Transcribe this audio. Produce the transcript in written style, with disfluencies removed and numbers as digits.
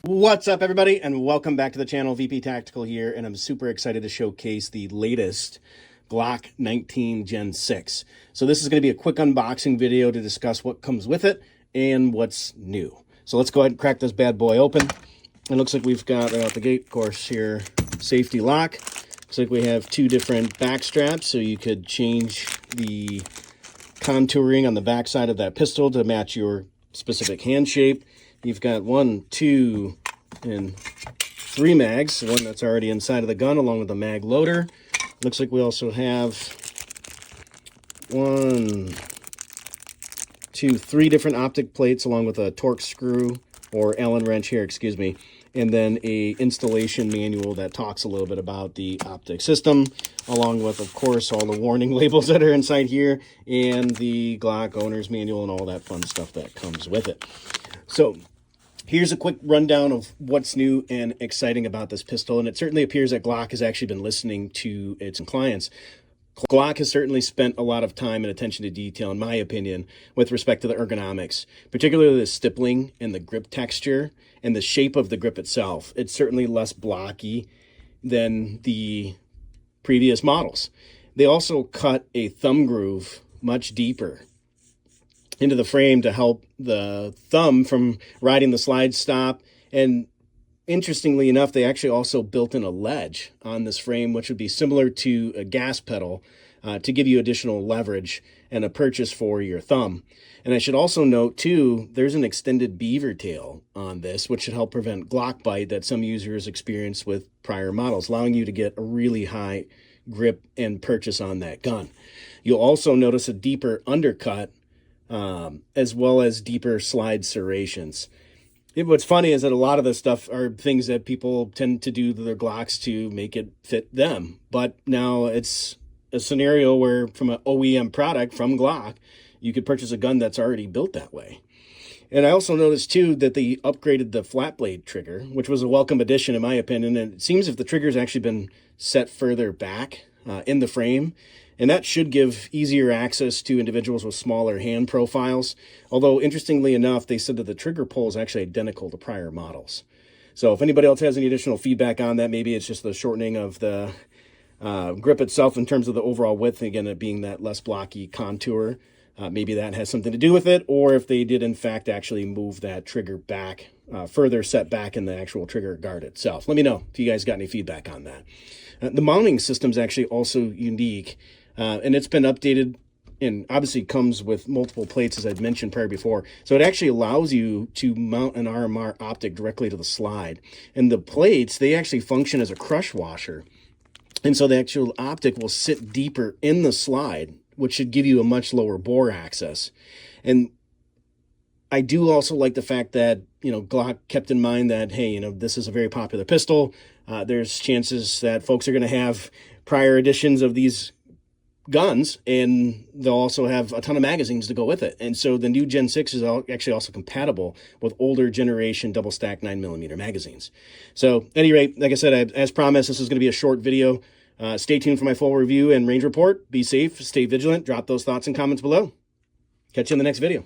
What's up, everybody, and welcome back to the channel. VP Tactical here, and I'm super excited to showcase the latest Glock 19 Gen 6. So this is going to be a quick unboxing video to discuss what comes with it and what's new. So let's go ahead and crack this bad boy open. It looks like we've got, right out the gate, of course, here, safety lock. Looks like we have two different back straps, so you could change the contouring on the back side of that pistol to match your specific hand shape. You've got 1, 2, and 3 mags, the one that's already inside of the gun, along with the mag loader. Looks like we also have 1, 2, 3 different optic plates, along with a Torx screw, or Allen wrench here, excuse me, and then a installation manual that talks a little bit about the optic system, along with, of course, all the warning labels that are inside here, and the Glock owner's manual and all that fun stuff that comes with it. So here's a quick rundown of what's new and exciting about this pistol, and it certainly appears that Glock has actually been listening to its clients. Glock has certainly spent a lot of time and attention to detail, in my opinion, with respect to the ergonomics, particularly the stippling and the grip texture and the shape of the grip itself. It's certainly less blocky than the previous models. They also cut a thumb groove much deeper into the frame to help the thumb from riding the slide stop. And interestingly enough, they actually also built in a ledge on this frame, which would be similar to a gas pedal to give you additional leverage and a purchase for your thumb. And I should also note too, there's an extended beaver tail on this, which should help prevent Glock bite that some users experience with prior models, allowing you to get a really high grip and purchase on that gun. You'll also notice a deeper undercut as well as deeper slide serrations. What's funny is that a lot of this stuff are things that people tend to do to their Glocks to make it fit them. But now it's a scenario where from an OEM product from Glock, you could purchase a gun that's already built that way. And I also noticed too that they upgraded the flat blade trigger, which was a welcome addition in my opinion. And it seems if the trigger's actually been set further back in the frame, and that should give easier access to individuals with smaller hand profiles. Although, interestingly enough, they said that the trigger pull is actually identical to prior models. So if anybody else has any additional feedback on that, maybe it's just the shortening of the grip itself in terms of the overall width, again, it being that less blocky contour. Maybe that has something to do with it, or if they did, in fact, actually move that trigger back, further set back in the actual trigger guard itself. Let me know if you guys got any feedback on that. The mounting system is actually also unique. And it's been updated and obviously comes with multiple plates, as I'd mentioned prior before. So it actually allows you to mount an RMR optic directly to the slide. And the plates, they actually function as a crush washer. And so the actual optic will sit deeper in the slide, which should give you a much lower bore access. And I do also like the fact that, Glock kept in mind that, hey, this is a very popular pistol. There's chances that folks are going to have prior editions of these guns, and they'll also have a ton of magazines to go with it. And so the new Gen 6 is actually also compatible with older generation double stack 9mm magazines. So at any rate, like I said, as promised, this is going to be a short video. Stay tuned for my full review and range report. Be safe, stay vigilant, drop those thoughts and comments below. Catch you in the next video.